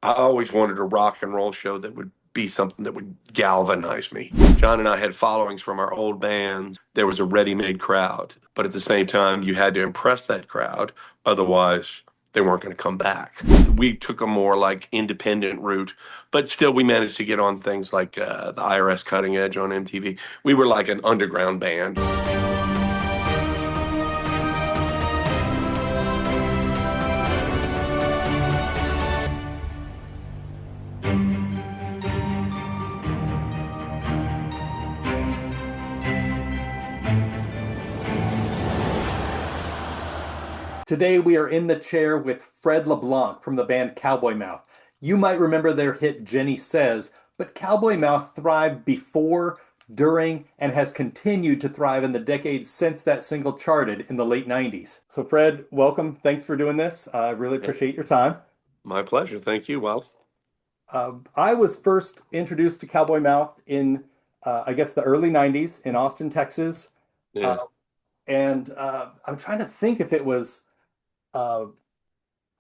I always wanted a rock and roll show that would be something that would galvanize me. John and I had followings from our old bands. There was a ready-made crowd, but at the same time, you had to impress that crowd. Otherwise, they weren't going to come back. We took a more like independent route, but still we managed to get on things like the IRS Cutting Edge on MTV. We were like an underground band. Today we are in the chair with Fred LeBlanc from the band Cowboy Mouth. You might remember their hit Jenny Says, but Cowboy Mouth thrived before, during, and has continued to thrive in the decades since that single charted in the late 90s. So Fred, welcome. Thanks for doing this. I really appreciate your time. My pleasure. Thank you. Well, I was first introduced to Cowboy Mouth in, I guess, the early 90s in Austin, Texas. yeah. Uh, and I'm trying to think if it was uh,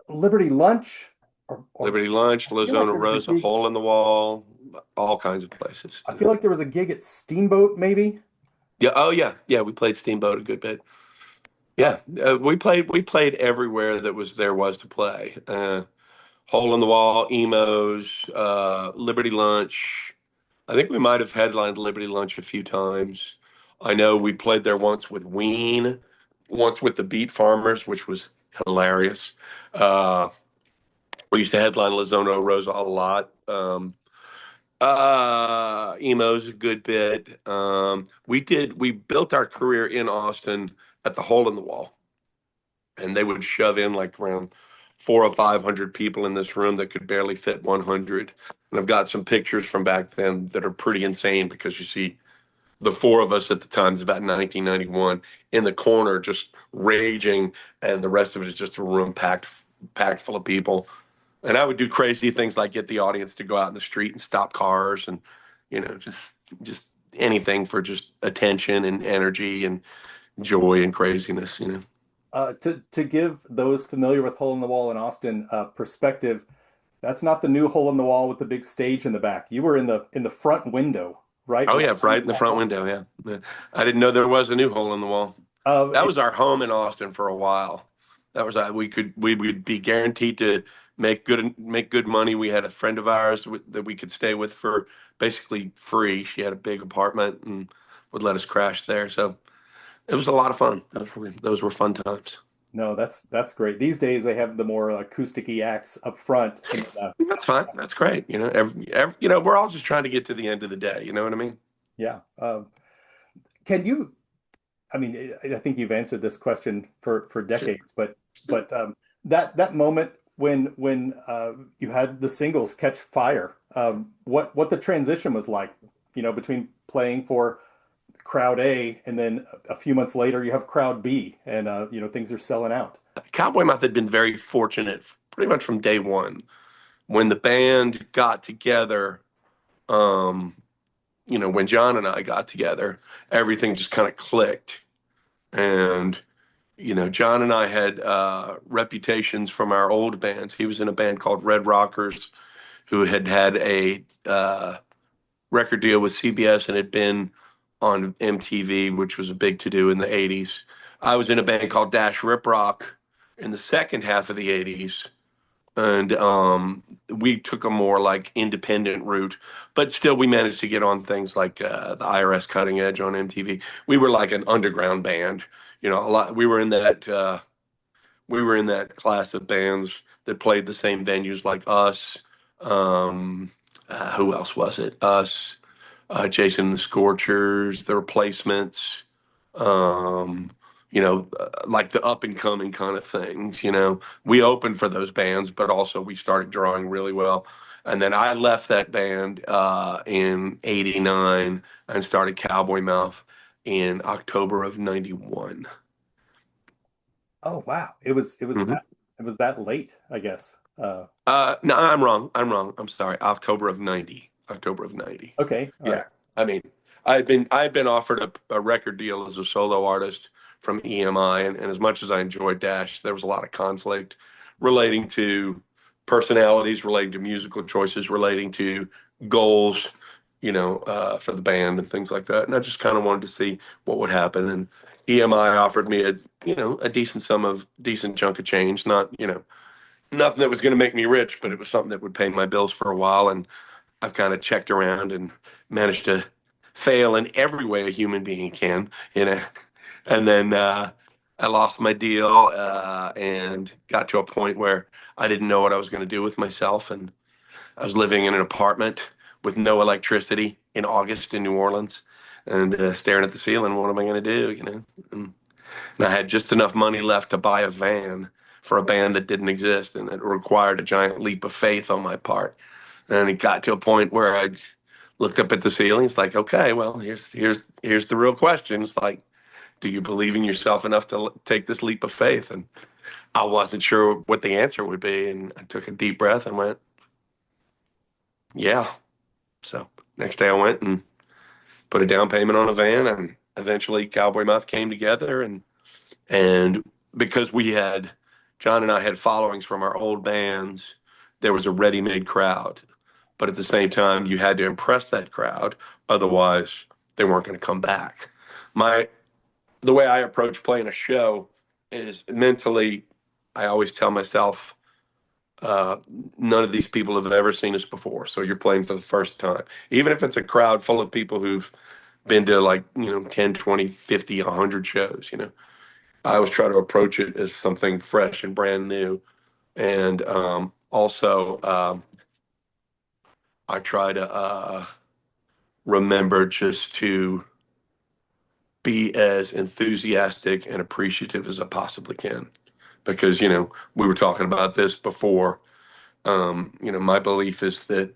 Liberty Lunch or Liberty Lunch, I feel like Lozona there was a Rosa, gig. Hole in the Wall, all kinds of places. I feel like there was a gig at Steamboat, maybe. Yeah. Oh, yeah. Yeah. We played Steamboat a good bit. Uh, Yeah. We played everywhere that was to play. Hole in the Wall, Emos, Liberty Lunch. I think we might have headlined Liberty Lunch a few times. I know we played there once with Ween, once with the Beat Farmers, which was hilarious. Uh, we used to headline Lozona Rosa a lot. Emo's a good bit. We built our career in Austin at the Hole in the Wall, and they would shove in like around 400 or 500 people in this room that could barely fit 100. And I've got some pictures from back then that are pretty insane because you see the four of us at the time, it's about 1991, in the corner just raging, and the rest of it is just a room packed full of people. And I would do crazy things like get the audience to go out in the street and stop cars, and just anything for just attention and energy and joy and craziness. to give those familiar with Hole in the Wall in Austin perspective, that's not the new Hole in the Wall with the big stage in the back. You were in the front window, right? Oh yeah, Watching right in the that front wall. window. Yeah. Yeah. I didn't know there was a new hole in the wall. That It, was our home in Austin for a while. That was we would be guaranteed to make good money. We had a friend of ours that we could stay with for basically free. She had a big apartment and would let us crash there. So it was a lot of fun. Those were fun times. no, that's great. These days they have the more acoustic-y acts up front. And, That's fine. That's great. We're all just trying to get to the end of the day. You know what I mean? yeah. Can you I mean, I think you've answered this question for Sure. decades, but that moment when you had the singles catch fire, what the transition was like, between playing for crowd A and then a few months later you have crowd B and things are selling out. Cowboy Mouth had been very fortunate pretty much from day one. When the band got together, um, when John and I got together, everything just kind of clicked. And, John and I had reputations from our old bands. He was in a band called Red Rockers, who had a record deal with CBS and had been on MTV, which was a big to do in the 80s. I was in a band called Dash Rip Rock in the second half of the 80s, and we took a more like independent route, but still we managed to get on things like the IRS Cutting Edge on MTV. We were like an underground band, a lot. We were in that class of bands that played the same venues like us. Who else was it? Us, Jason and the Scorchers, the Replacements. Um, like the up and coming kind of things. We opened for those bands, but also we started drawing really well. And then I left that band in '89 and started Cowboy Mouth in October of '91. Oh wow, it was Hmm. that late, I guess. No, I'm wrong. I'm wrong. I'm sorry. October of '90. October of '90. Okay, all right. Yeah. I mean, I had been offered a record deal as a solo artist from EMI, and as much as I enjoyed Dash, there was a lot of conflict relating to personalities relating to musical choices, relating to goals, for the band and things like that. And I just kind of wanted to see what would happen. And EMI offered me a decent chunk of change, not, nothing that was going to make me rich, but it was something that would pay my bills for a while. And I've kind of checked around and managed to fail in every way a human being can, you know. And then I lost my deal and got to a point where I didn't know what I was going to do with myself. And I was living in an apartment with no electricity in August in New Orleans and staring at the ceiling. What am I going to do, and I had just enough money left to buy a van for a band that didn't exist and it required a giant leap of faith on my part. And it got to a point where I looked up at the ceiling. It's like, okay, well, here's the real question. It's like, do you believe in yourself enough to take this leap of faith? And I wasn't sure what the answer would be. And I took a deep breath and went, yeah. So next day I went and put a down payment on a van, and eventually Cowboy Mouth came together. And because John and I had followings from our old bands, there was a ready-made crowd. But at the same time, you had to impress that crowd, otherwise they weren't going to come back. The way I approach playing a show is mentally, I always tell myself, uh, none of these people have ever seen us before. So you're playing for the first time. Even if it's a crowd full of people who've been to 10, 20, 50, 100 shows, I always try to approach it as something fresh and brand new. And also, I try to remember just to be as enthusiastic and appreciative as I possibly can. Because, we were talking about this before. My belief is that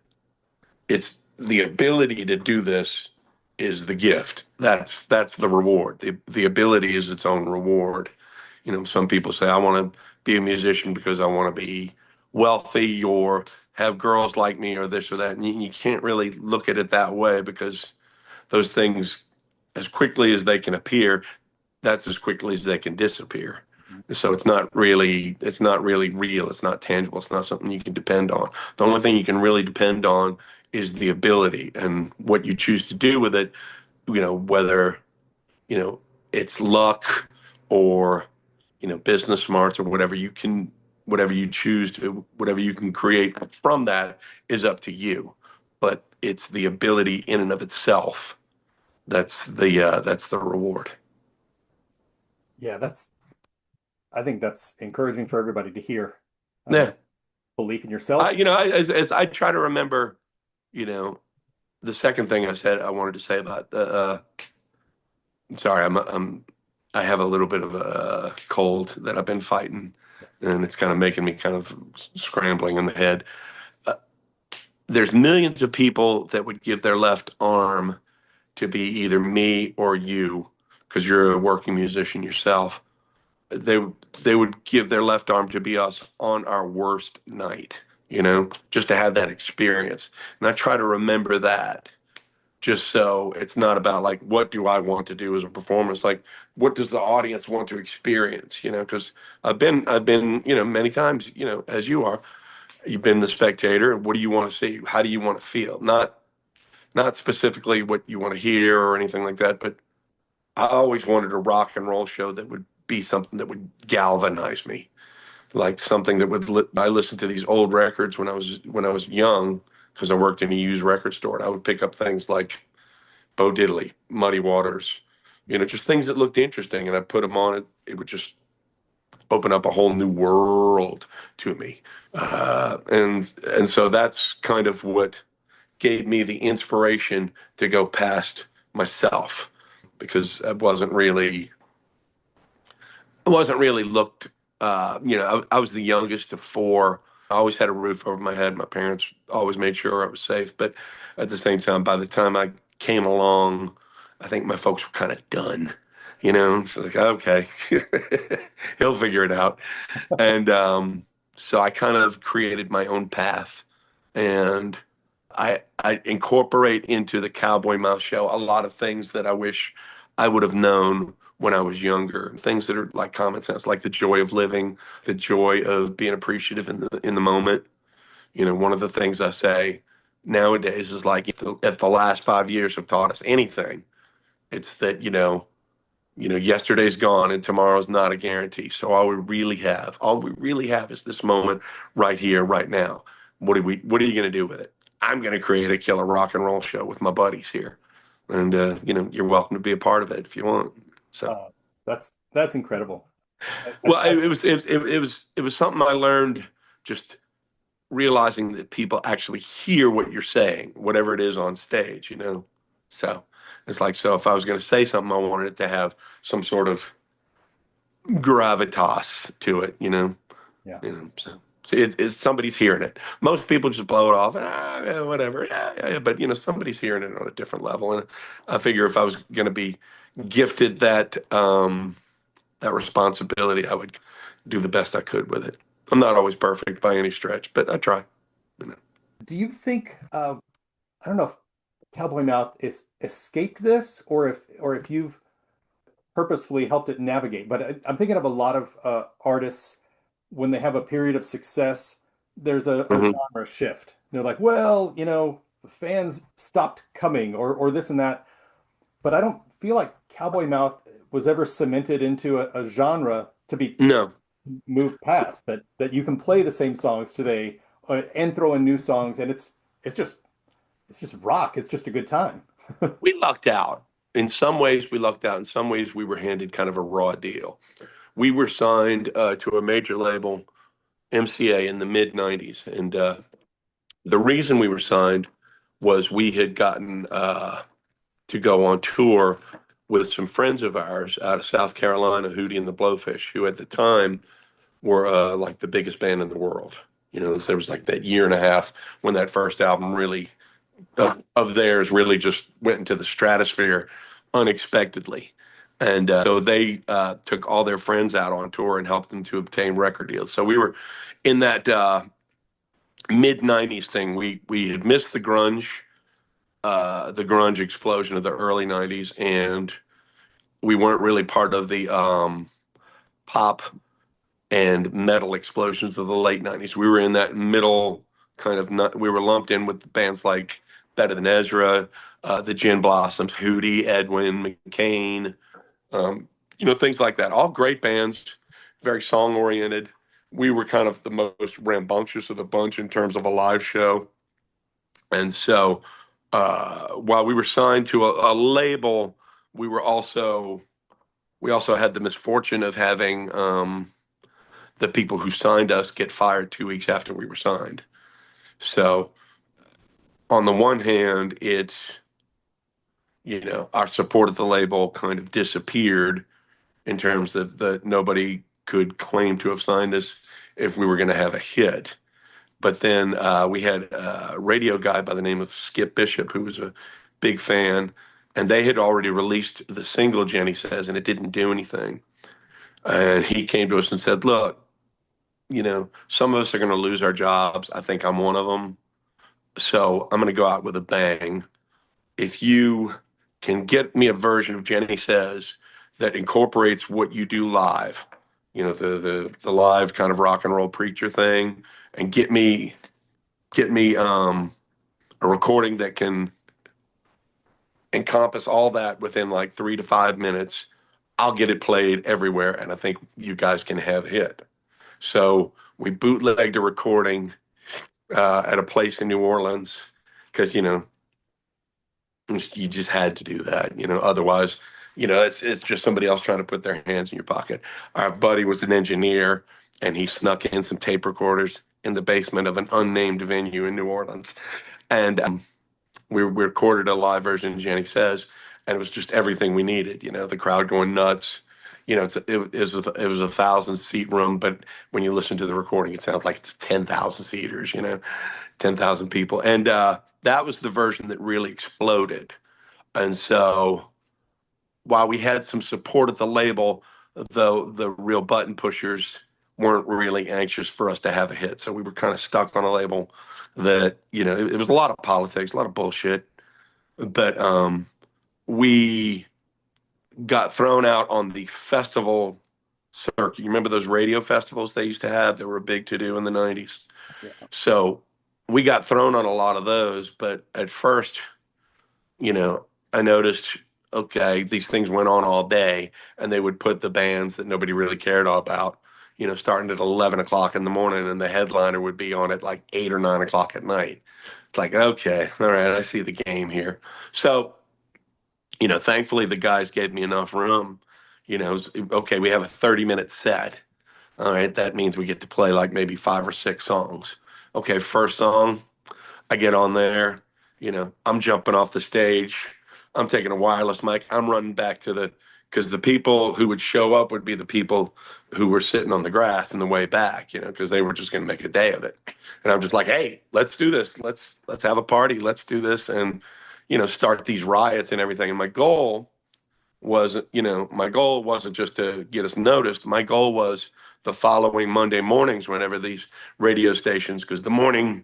it's the ability to do this is the gift. That's the reward. The ability is its own reward. Some people say, I want to be a musician because I want to be wealthy or have girls like me or this or that. And you can't really look at it that way, because those things, as quickly as they can appear, that's as quickly as they can disappear. So it's not really real. It's not tangible. It's not something you can depend on. The only thing you can really depend on is the ability and what you choose to do with it, whether, you know, it's luck or, business smarts or whatever you choose to, whatever you can create from that is up to you. But it's the ability in and of itself that's the reward. Yeah, I think that's encouraging for everybody to hear. Yeah. Belief in I, yourself. you know, I, as I try to remember, you know, the second thing I said I wanted to say about sorry, I have a little bit of a cold that I've been fighting, and it's kind of making me kind of scrambling in the head. Uh, there's millions of people that would give their left arm to be either me or you, because you're a working musician yourself. They they would give their left arm to be us on our worst night, just to have that experience. And I try to remember that, just so it's not about like what do I want to do as a performance, like what does the audience want to experience, because I've been many times, as you are, you've been the spectator, and what do you want to see? How do you want to feel? Not specifically what you want to hear or anything like that, but I always wanted a rock and roll show that would be something that would galvanize me, like something that I listened to these old records when I was young, because I worked in a used record store, and I would pick up things like Bo Diddley, Muddy Waters, just things that looked interesting, and I put them on it. It would just open up a whole new world to me, and so that's kind of what gave me the inspiration to go past myself, because I wasn't really looked. I was the youngest of four. I always had a roof over my head. My parents always made sure I was safe. But at the same time, by the time I came along, I think my folks were kind of done. So like, okay, he'll figure it out. And so I kind of created my own path, and I incorporate into the Cowboy Mouth show a lot of things that I wish I would have known when I was younger. Things that are like common sense, like the joy of living, the joy of being appreciative in the moment. One of the things I say nowadays is like if the last 5 years have taught us anything, it's that, yesterday's gone and tomorrow's not a guarantee. So all we really have is this moment right here, right now. What are you going to do with it? I'm going to create a killer rock and roll show with my buddies here. And, you're welcome to be a part of it if you want. So, Uh, that's incredible. well, it was something I learned just realizing that people actually hear what you're saying, whatever it is on stage. So it's like, so if I was going to say something, I wanted it to have some sort of gravitas to it. Yeah. So somebody's hearing it. Most people just blow it off, yeah, whatever, yeah, yeah, yeah. But somebody's hearing it on a different level, and I figure if I was going to be gifted that responsibility, I would do the best I could with it. I'm not always perfect by any stretch, but I try. You know. Do you think I don't know if Cowboy Mouth is escaped this or if you've purposefully helped it navigate. But I'm thinking of a lot of artists when they have a period of success, there's a Mhm. genre shift. They're like, well, fans stopped coming or this and that. But I don't feel like Cowboy Mouth was ever cemented into a genre to be No, moved past. That you can play the same songs today and throw in new songs, and it's just it's just rock. It's just a good time. we lucked out. In some ways, we lucked out. In some ways, we were handed kind of a raw deal. We were signed to a major label, MCA, in the mid 90s. And the reason we were signed was we had gotten to go on tour with some friends of ours out of South Carolina, Hootie and the Blowfish, who at the time were like the biggest band in the world. There was like that year and a half when that first album really of theirs really just went into the stratosphere unexpectedly. And so they took all their friends out on tour and helped them to obtain record deals. So we were in that mid '90s thing. We had missed the grunge explosion of the early '90s, and we weren't really part of the pop and metal explosions of the late '90s. We were in that middle kind of. We were lumped in with bands like Better Than Ezra, the Gin Blossoms, Hootie, Edwin, McCain, things like that. All great bands, very song oriented. We were kind of the most rambunctious of the bunch in terms of a live show. And so while we were signed to a label, we were also we also had the misfortune of having the people who signed us get fired 2 weeks after we were signed. So on the one hand, our support of the label kind of disappeared in terms of that nobody could claim to have signed us if we were going to have a hit. But then we had a radio guy by the name of Skip Bishop, who was a big fan, and they had already released the single Jenny Says, and it didn't do anything. And he came to us and said, look, some of us are going to lose our jobs. I think I'm one of them. So I'm going to go out with a bang. If you can get me a version of Jenny Says that incorporates what you do live, the live kind of rock and roll preacher thing, and get me a recording that can encompass all that within like 3 to 5 minutes, I'll get it played everywhere, and I think you guys can have a hit. So we bootlegged a recording at a place in New Orleans because you just had to do that. Otherwise, it's just somebody else trying to put their hands in your pocket. Our buddy was an engineer, and he snuck in some tape recorders in the basement of an unnamed venue in New Orleans, and we recorded a live version of Jenny Says, and it was just everything we needed. The crowd going nuts. It was a 1,000 seat room, but when you listen to the recording, it sounds like it's 10,000 seaters. 10,000 people, and that was the version that really exploded. And so, while we had some support at the label, though the real button pushers weren't really anxious for us to have a hit, so we were kind of stuck on a label that it was a lot of politics, a lot of bullshit, but we got thrown out on the festival circuit. You remember those radio festivals they used to have that were a big to do in the '90s? Yeah. So we got thrown on a lot of those, but at first, I noticed, okay, these things went on all day, and they would put the bands that nobody really cared all about, starting at 11 o'clock in the morning, and the headliner would be on at like 8 or 9 o'clock at night. It's like, okay, all right, I see the game here. So, thankfully the guys gave me enough room. Okay, we have a 30-minute set. All right, that means we get to play like maybe 5 or 6 songs. Okay, first song, I get on there, I'm jumping off the stage. I'm taking a wireless mic. I'm running back because the people who would show up would be the people who were sitting on the grass in the way back, because they were just going to make a day of it. And I'm just like, hey, let's do this. Let's have a party. Let's do this, and start these riots and everything. And my goal wasn't just to get us noticed. My goal was the following Monday mornings, whenever these radio stations, because the morning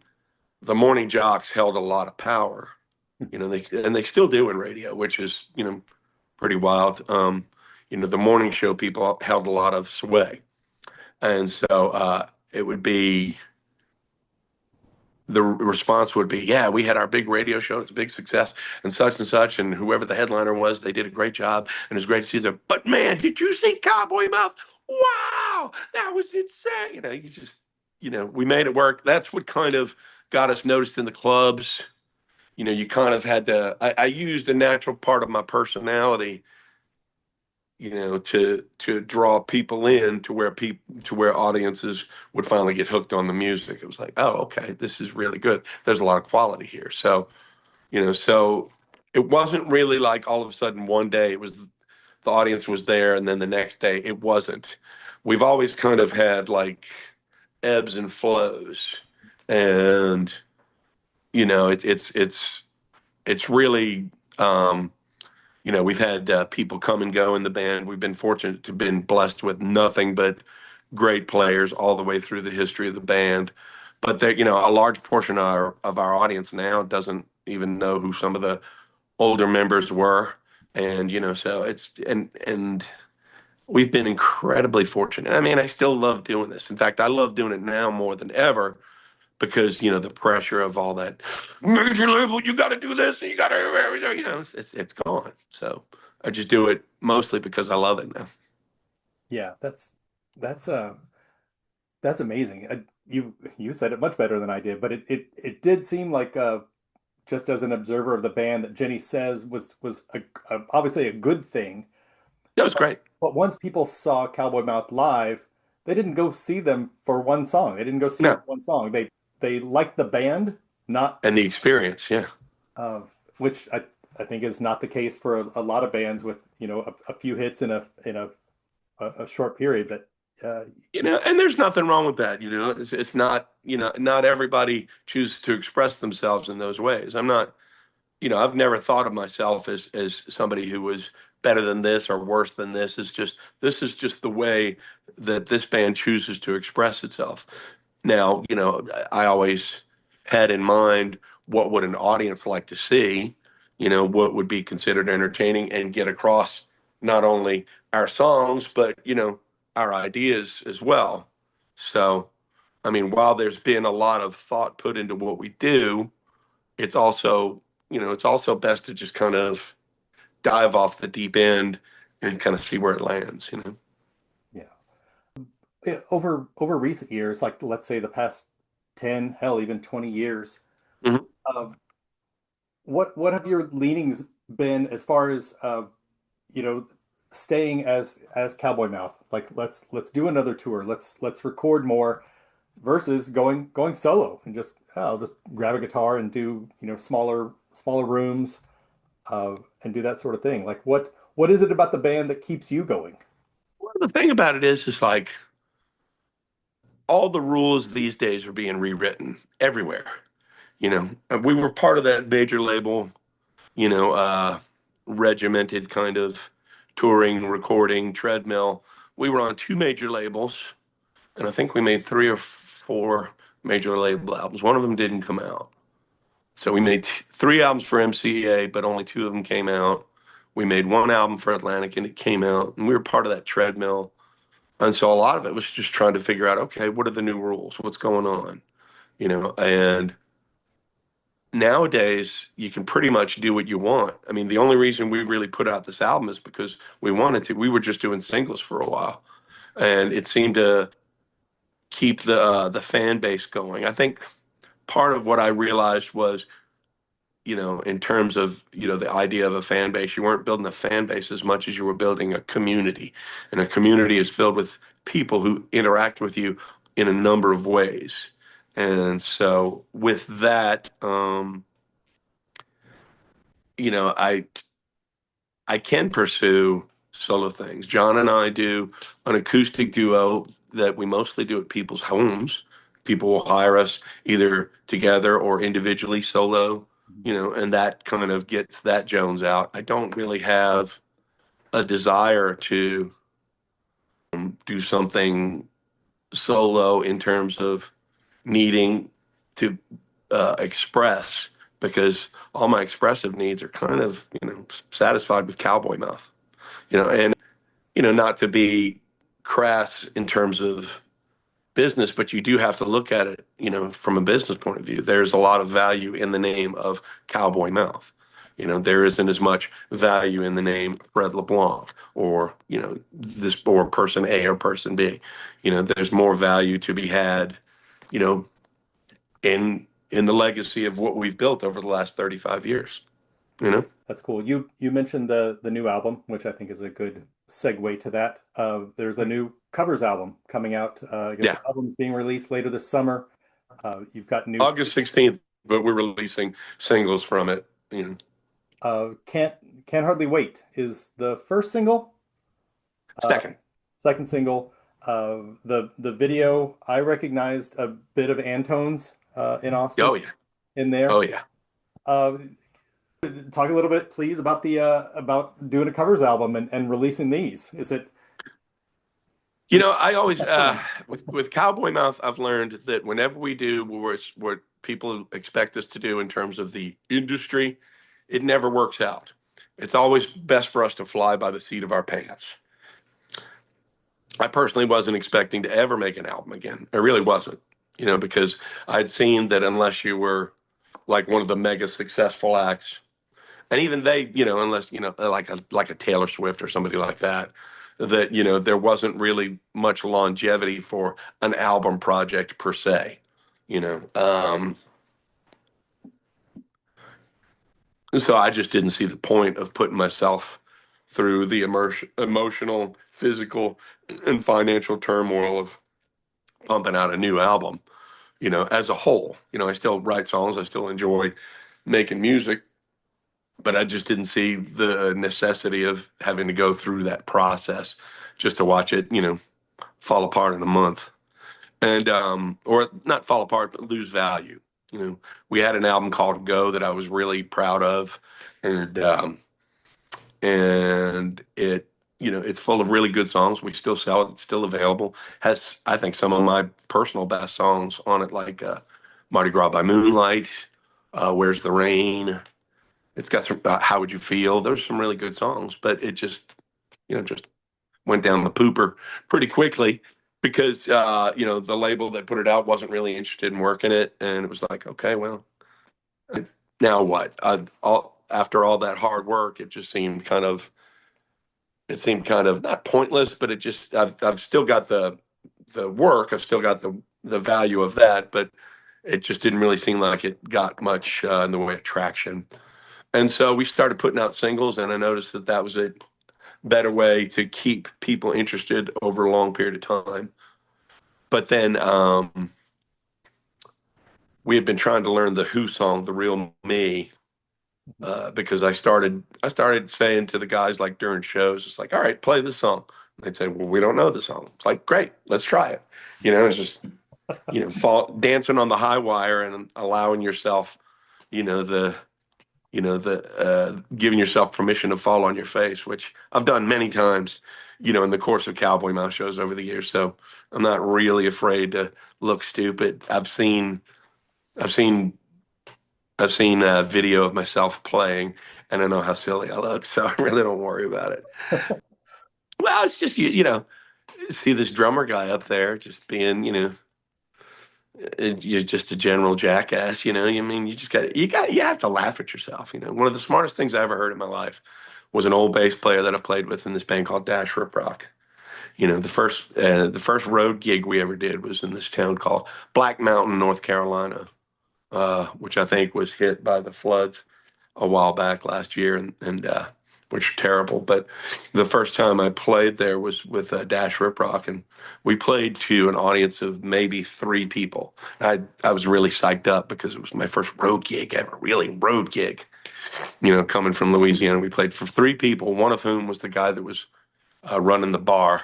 jocks held a lot of power, they still do in radio, which is, pretty wild. The morning show people held a lot of sway. And so it would be, the response would be, yeah, we had our big radio show. It's a big success and such. And whoever the headliner was, they did a great job. And it was great to see them. But man, did you see Cowboy Mouth? Wow, that was insane. We made it work. That's what kind of got us noticed in the clubs. You kind of had to, I used a natural part of my personality, to draw people in to where audiences would finally get hooked on the music. It was like, oh, okay, this is really good. There's a lot of quality here. So it wasn't really like all of a sudden one day it was the audience was there and then the next day it wasn't. We've always kind of had like ebbs and flows, and it's really, we've had people come and go in the band. We've been fortunate to have been blessed with nothing but great players all the way through the history of the band. But a large portion of our audience now doesn't even know who some of the older members were. And, so and we've been incredibly fortunate. I mean, I still love doing this. In fact, I love doing it now more than ever because the pressure of all that major label, you got to do this, and you got to, it's gone. So I just do it mostly because I love it now. Yeah, that's that's amazing. You said it much better than I did, but it did seem like just as an observer of the band that Jenny says was obviously a good thing. That was great. But once people saw Cowboy Mouth live, they didn't go see them for one song. They didn't go see them No, for one song. They liked the band, not and the experience, yeah. uh, which I think is not the case for a lot of bands with a few hits in a short period that And there's nothing wrong with that. It's not, not everybody chooses to express themselves in those ways. I'm not, I've never thought of myself as somebody who was better than this or worse than this. This is just the way that this band chooses to express itself. Now, I always had in mind what would an audience like to see, what would be considered entertaining and get across not only our songs, but, our ideas as well. So, I mean, while there's been a lot of thought put into what we do, it's also, it's also best to just kind of dive off the deep end and kind of see where it lands. yeah. Over recent years, like let's say the past 10, hell, even 20 years, Mhm. um, what have your leanings been as far as you know staying as Cowboy Mouth? Like let's do another tour. Let's record more versus going solo and just I'll just grab a guitar and do smaller rooms and do that sort of thing. Like what is it about the band that keeps you going? Well, the thing about it is like all the rules these days are being rewritten everywhere. And we were part of that major label, you know, uh, regimented kind of touring, recording, treadmill. We were on two major labels, and I think we made three or four major label albums. One of them didn't come out. So we made three albums for MCA, but only two of them came out. We made one album for Atlantic, and it came out, and we were part of that treadmill. And so a lot of it was just trying to figure out, okay, what are the new rules? What's going on? And nowadays you can pretty much do what you want. I mean, the only reason we really put out this album is because we wanted to. We were just doing singles for a while, and it seemed to keep the fan base going. I think part of what I realized was, in terms of, the idea of a fan base, you weren't building a fan base as much as you were building a community. And a community is filled with people who interact with you in a number of ways. And so with that, I can pursue solo things. John and I do an acoustic duo that we mostly do at people's homes. People will hire us either together or individually solo, and that kind of gets that Jones out. I don't really have a desire to do something solo in terms of needing to express, because all my expressive needs are kind of, satisfied with Cowboy Mouth, and not to be crass in terms of business, but you do have to look at it, from a business point of view. There's a lot of value in the name of Cowboy Mouth. There isn't as much value in the name Fred LeBlanc, or, this, or person A or person B. There's more value to be had, you know, in the legacy of what we've built over the last 35 years, you know? That's cool. You mentioned the new album, which I think is a good segue to that. There's a new covers album coming out. I guess Yeah. the album's being released later this summer. You've got new August 16th, but we're releasing singles from it. Can't Hardly Wait is the first single. Second. Second single. The video, I recognized a bit of Antone's in Austin Oh, yeah. in there. Oh, yeah. Uh, Talk a little bit, please, about the about doing a covers album and releasing these. Is it I always with Cowboy Mouth, I've learned that whenever we do what people expect us to do in terms of the industry, it never works out. It's always best for us to fly by the seat of our pants. I personally wasn't expecting to ever make an album again. I really wasn't, because I'd seen that unless you were like one of the mega successful acts, and even they, unless like a Taylor Swift or somebody like that, that there wasn't really much longevity for an album project per se. you know um so I just didn't see the point of putting myself through the emotional, physical, and financial turmoil of pumping out a new album, as a whole. I still write songs, I still enjoy making music, but I just didn't see the necessity of having to go through that process just to watch it, fall apart in a month. And or not fall apart, but lose value. We had an album called Go that I was really proud of, and it's full of really good songs. We still sell it; it's still available. Has, I think, some of my personal best songs on it, like Mardi Gras by Moonlight, Where's the Rain. It's got some How Would You Feel. There's some really good songs, but it just went down the pooper pretty quickly because the label that put it out wasn't really interested in working it, and it was like, okay, well, now what? After all that hard work, it seemed kind of not pointless, but I've still got the work, I've still got the value of that, but it just didn't really seem like it got much in the way of traction. And so we started putting out singles, and I noticed that was a better way to keep people interested over a long period of time. But then we had been trying to learn the Who song, "The Real Me," because I started saying to the guys, like during shows, it's like, all right, play this song. And they'd say, well, we don't know the song. It's like, great, let's try it. It's just dancing on the high wire and allowing yourself, the giving yourself permission to fall on your face, which I've done many times, in the course of Cowboy Mouth shows over the years. So I'm not really afraid to look stupid. I've seen a video of myself playing, and I know how silly I look, so I really don't worry about it. Well, it's just see this drummer guy up there just being, you're just a general jackass, you know. I mean, you have to laugh at yourself, you know. One of the smartest things I ever heard in my life was an old bass player that I played with in this band called Dash Rip Rock. You know, the first road gig we ever did was in this town called Black Mountain, North Carolina, which I think was hit by the floods a while back last year, and which are terrible. But the first time I played there was with Dash Rip Rock, and we played to an audience of maybe three people. I was really psyched up because it was my first road gig ever, really road gig. You know, coming from Louisiana, we played for three people, one of whom was the guy that was running the bar.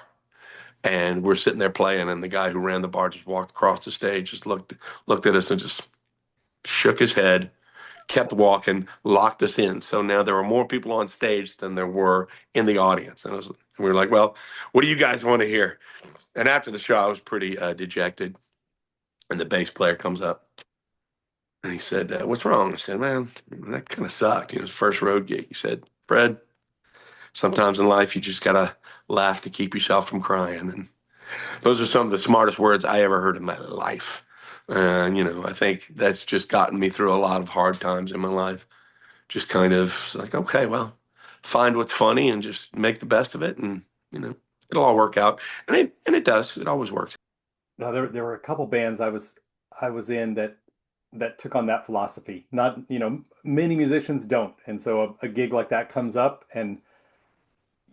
And we're sitting there playing, and the guy who ran the bar just walked across the stage, just looked at us, and just shook his head, kept walking, locked us in. So now there were more people on stage than there were in the audience. And we were like, well, what do you guys want to hear? And after the show, I was pretty dejected. And the bass player comes up and he said, what's wrong? I said, man, that kind of sucked. You know, his first road gig. He said, Fred, sometimes in life you just got to laugh to keep yourself from crying. And those are some of the smartest words I ever heard in my life. And, you know, I think that's just gotten me through a lot of hard times in my life. Just kind of like, okay, well, find what's funny and just make the best of it, and you know, it'll all work out. And it does. It always works. No, there were a couple bands I was in that took on that philosophy. Not, many musicians don't. And so a gig like that comes up and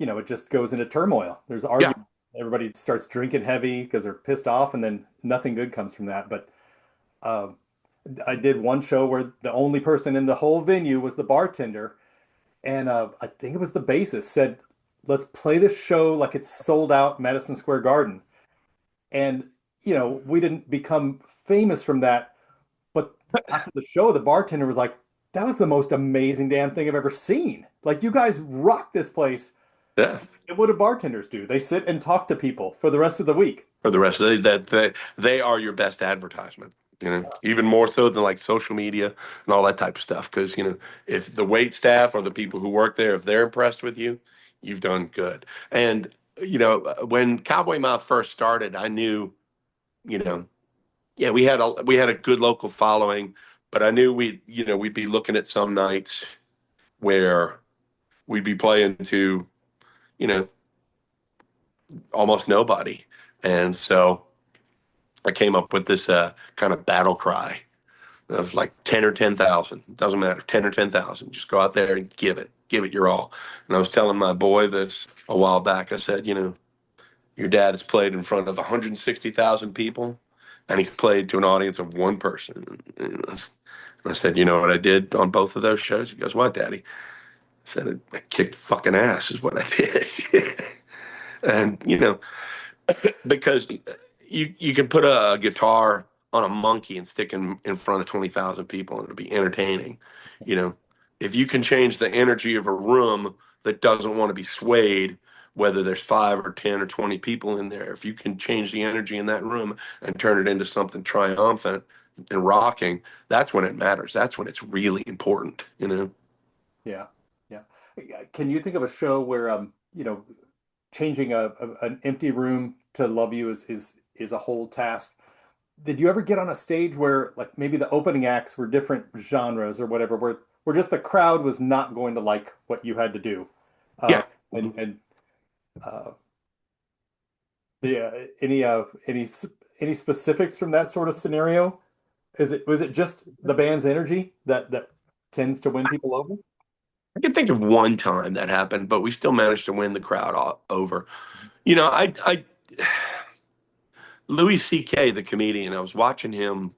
it just goes into turmoil. There's Yeah, argument. Everybody starts drinking heavy because they're pissed off, and then nothing good comes from that. But uh, I did one show where the only person in the whole venue was the bartender, and I think it was the bassist said, "Let's play this show like it's sold out Madison Square Garden." And we didn't become famous from that, but after the show, the bartender was like, "That was the most amazing damn thing I've ever seen. Like, you guys rock this place." yeah. And what do bartenders do? They sit and talk to people for the rest of the week. For the rest of they are your best advertisement. You know, even more so than like social media and all that type of stuff. Because you know, if the wait staff or the people who work there, if they're impressed with you, you've done good. And you know, when Cowboy Mouth first started, I knew, you know, yeah, we had a good local following, but I knew we'd be looking at some nights where we'd be playing to, you know, almost nobody. And so I came up with this kind of battle cry of like 10 or 10,000. It doesn't matter, 10 or 10,000. Just go out there and give it your all. And I was telling my boy this a while back. I said, you know, your dad has played in front of 160,000 people, and he's played to an audience of one person. And I said, you know what I did on both of those shows? He goes, what, Daddy? I said, I kicked fucking ass is what I did. And, you know, because you can put a guitar on a monkey and stick in front of 20,000 people and it'll be entertaining. You know, if you can change the energy of a room that doesn't want to be swayed, whether there's 5 or 10 or 20 people in there, if you can change the energy in that room and turn it into something triumphant and rocking, that's when it matters. That's when it's really important, you know? Yeah, yeah. Can you think of a show where changing an empty room to love you is a whole task? Did you ever get on a stage where like maybe the opening acts were different genres or whatever, where just the crowd was not going to like what you had to do? Uh, Yeah. and uh, any specifics from that sort of scenario? Was it just the band's energy that tends to win people over? I can think of one time that happened, but we still managed to win the crowd over. You know, Louis C.K., the comedian, I was watching him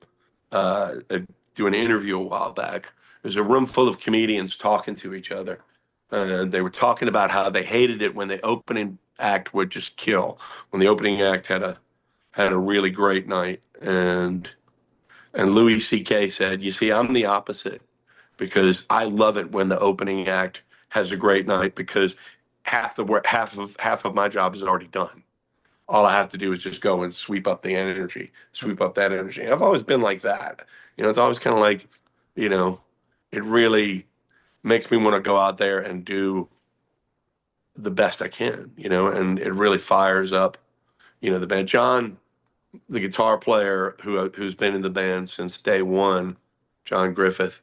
do an interview a while back. There's a room full of comedians talking to each other. They were talking about how they hated it when the opening act would just kill, when the opening act had a really great night. And Louis C.K. said, "You see, I'm the opposite because I love it when the opening act has a great night because half the work, half of my job is already done. All I have to do is just go and sweep up the energy, sweep up that energy." I've always been like that. You know, it's always kind of like, you know, it really makes me want to go out there and do the best I can, you know, and it really fires up, you know, the band. John the guitar player who's been in the band since day one, John Griffith,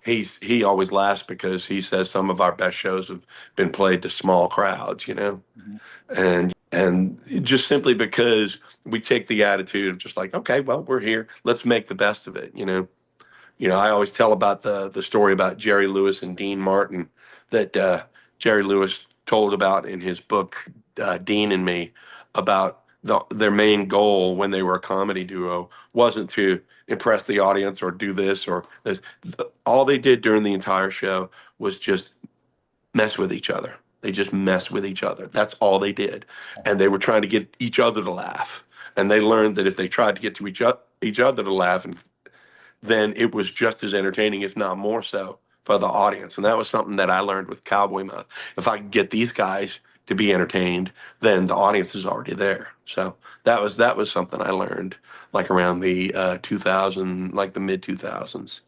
he always laughs because he says some of our best shows have been played to small crowds, Mhm. and just simply because we take the attitude of just like, okay, well, we're here, let's make the best of it. I always tell about the story about Jerry Lewis and Dean Martin that Jerry Lewis told about in his book Dean and Me, about their main goal when they were a comedy duo wasn't to impress the audience or do this or this. All they did during the entire show was just mess with each other. They just messed with each other. That's all they did. And they were trying to get each other to laugh. And they learned that if they tried to get to each other to laugh, and then it was just as entertaining, if not more so, for the audience. And that was something that I learned with Cowboy Mouth. If I could get these guys to be entertained, then the audience is already there. So that was something I learned like around the 2000, like the mid 2000s.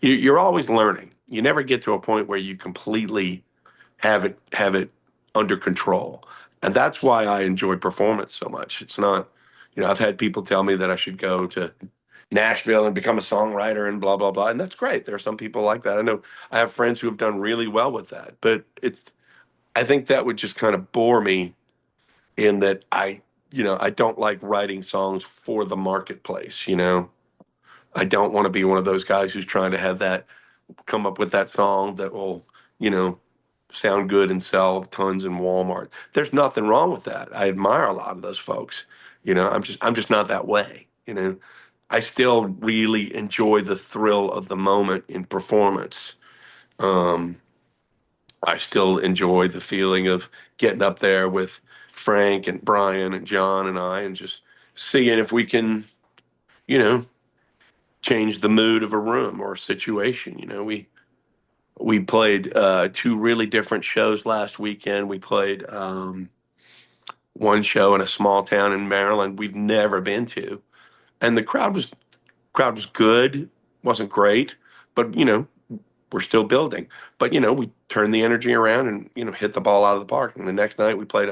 You're always learning. You never get to a point where you completely have it under control. And that's why I enjoy performance so much. It's not, I've had people tell me that I should go to Nashville and become a songwriter and blah blah blah, and that's great. There are some people like that. I know I have friends who have done really well with that, but I think that would just kind of bore me in that I don't like writing songs for the marketplace. I don't want to be one of those guys who's trying to have that come up with that song that will, you know, sound good and sell tons in Walmart. There's nothing wrong with that. I admire a lot of those folks. I'm just not that way. I still really enjoy the thrill of the moment in performance. Um, I still enjoy the feeling of getting up there with Frank and Brian and John and I and just seeing if we can, you know, change the mood of a room or a situation. We played two really different shows last weekend. We played one show in a small town in Maryland we've never been to, and the crowd was good, wasn't great, but we're still building. But we turned the energy around and hit the ball out of the park. And the next night we played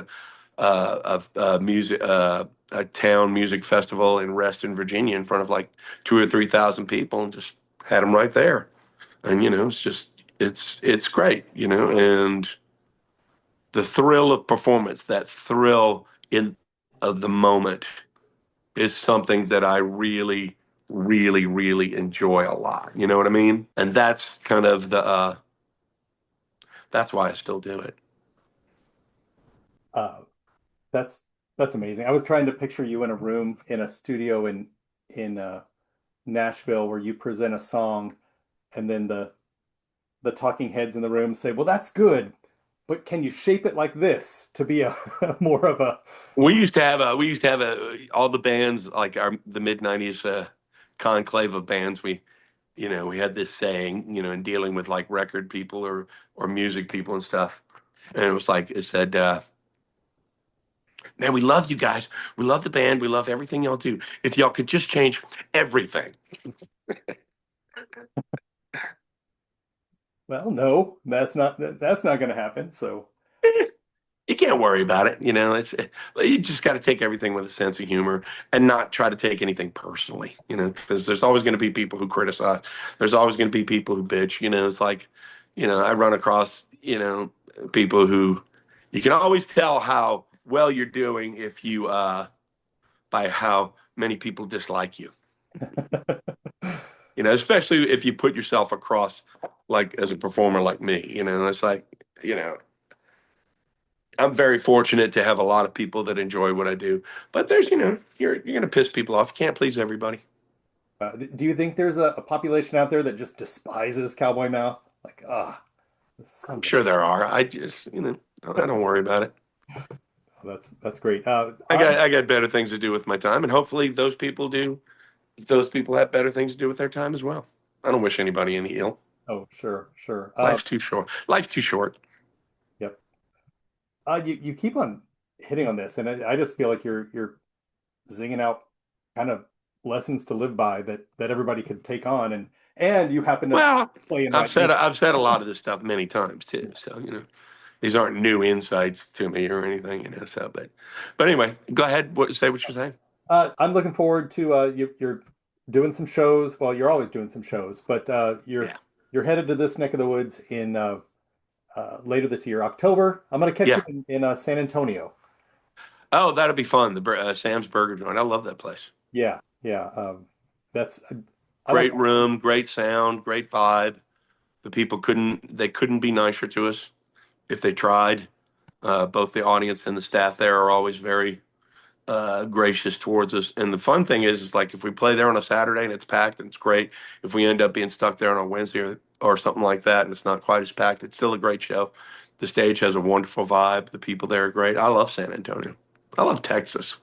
a town music festival in Reston, Virginia, in front of like 2 or 3 thousand people, and just had them right there. And it's great, and the thrill of performance, that thrill in of the moment, is something that I really, really, really enjoy a lot. You know what I mean? And that's kind of that's why I still do it. Uh, that's that's amazing. I was trying to picture you in a room in a studio in Nashville where you present a song, and then the talking heads in the room say, "Well, that's good, but can you shape it like this to be a more of a." We used to have all the bands like the mid '90s conclave of bands. We had this saying, in dealing with like record people or music people and stuff, and it was like it said. Man, we love you guys. We love the band. We love everything y'all do. If y'all could just change everything. Well, no, that's not going to happen. So, You can't worry about it. You just got to take everything with a sense of humor and not try to take anything personally. Because there's always going to be people who criticize. There's always going to be people who bitch. It's like, I run across people who you can always tell how well you're doing if you by how many people dislike you. Especially if you put yourself across like as a performer like me. It's like I'm very fortunate to have a lot of people that enjoy what I do. But there's, you're gonna piss people off. You can't please everybody. do you think there's a population out there that just despises Cowboy Mouth? Like, this I'm sounds like sure there are. I just, I don't worry about it. that's great. I got better things to do with my time, and hopefully those people do. Those people have better things to do with their time as well. I don't wish anybody any ill. Oh, sure, sure. Life's too short. Life's too short. Yep. You keep on hitting on this, and I just feel like you're zinging out kind of lessons to live by that everybody could take on, and you happen to Well, play in I've that said music. I've said a lot of this stuff many times too. So these aren't new insights to me or anything. So but anyway, go ahead. Say what you're saying. I'm looking forward to you're doing some shows. Well, you're always doing some shows, but Yeah. you're headed to this neck of the woods in later this year, October. I'm going to catch you Yeah. in San Antonio. Oh, that'll be fun. Sam's Burger Joint. I love that place. Yeah, yeah. That's I like Great room, great sound, great vibe. The people they couldn't be nicer to us if they tried. Both the audience and the staff there are always very gracious towards us. And the fun thing is like if we play there on a Saturday and it's packed and it's great. If we end up being stuck there on a Wednesday or something like that and it's not quite as packed, it's still a great show. The stage has a wonderful vibe. The people there are great. I love San Antonio. I love Texas.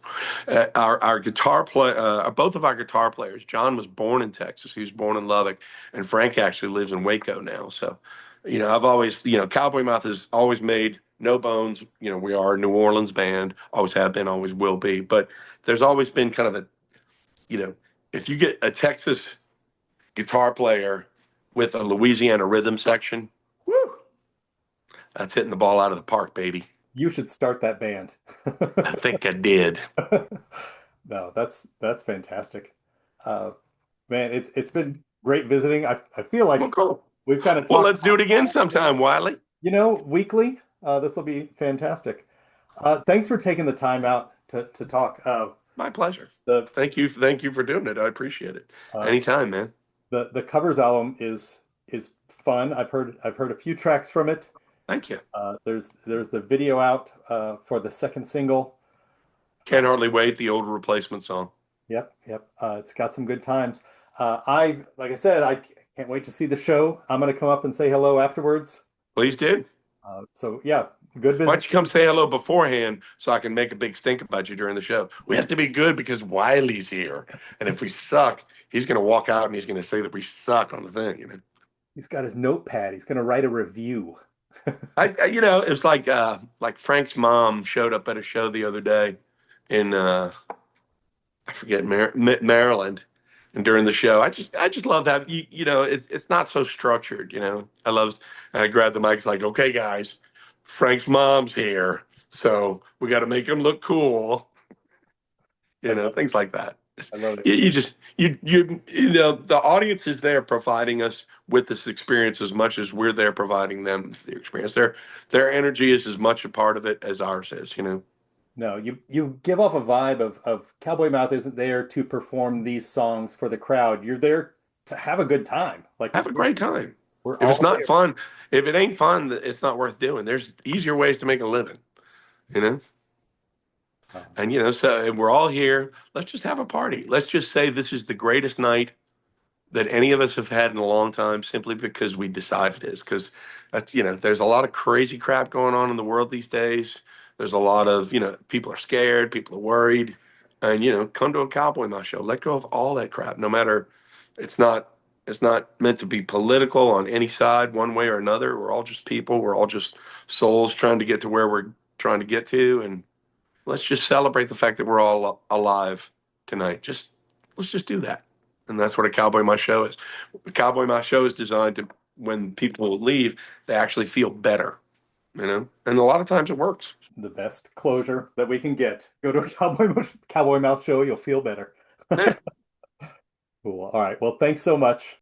Our guitar play, both of our guitar players. John was born in Texas. He was born in Lubbock, and Frank actually lives in Waco now. So, I've always, Cowboy Mouth has always made no bones. We are a New Orleans band. Always have been. Always will be. But there's always been kind of a, you know, if you get a Texas guitar player with a Louisiana rhythm section, whoo, that's hitting the ball out of the park, baby. you should start that band. I think I did. No, that's fantastic. Uh, Man, it's been great visiting. I feel Well, like cool. we've kind of Well, talked let's do about it again sometime, Wiley. weekly. This will be fantastic. Thanks for taking the time out to talk. My pleasure. The Thank you for doing it. I appreciate it. uh, Anytime, man. the covers album is fun. I've heard a few tracks from it. Thank you. There's the video out for the second single. Can't hardly wait. The old replacement song. Yep, yep. It's got some good times. Like I said, I can't wait to see the show. I'm going to come up and say hello afterwards. Please do. So yeah, good Why visit. don't you come say hello beforehand so I can make a big stink about you during the show? We have to be good because Wiley's here. And if we suck, he's going to walk out and he's going to say that we suck on the thing. He's got his notepad. He's going to write a review. It's like Frank's mom showed up at a show the other day in I forget Maryland, and during the show, I just love that it's not so structured. And I grab the mic, it's like, okay, guys, Frank's mom's here, so we got to make him look cool, I love it. things like that. I love it. The audience is there providing us with this experience as much as we're there providing them the experience. Their energy is as much a part of it as ours is. No, you give off a vibe of Cowboy Mouth isn't there to perform these songs for the crowd. You're there to have a good time. Like Have a great time. we're If it's all not there. fun, if it ain't fun, it's not worth doing. There's easier ways to make a living, you know? Um, And we're all here. Let's just have a party. Let's just say this is the greatest night that any of us have had in a long time simply because we decided it is. Because there's a lot of crazy crap going on in the world these days. There's a lot of, people are scared, people are worried. And, come to a Cowboy Mouth show. Let go of all that crap. No matter, it's not it's not meant to be political on any side, one way or another. We're all just people. We're all just souls trying to get to where we're trying to get to. And let's just celebrate the fact that we're all alive tonight. Let's just do that. And that's what a Cowboy My Show is. A Cowboy My Show is designed to, when people leave, they actually feel better. And a lot of times it works. the best closure that we can get. Go to a Cowboy Mouth show, you'll feel better. Yeah. Cool. All right. Well, thanks so much.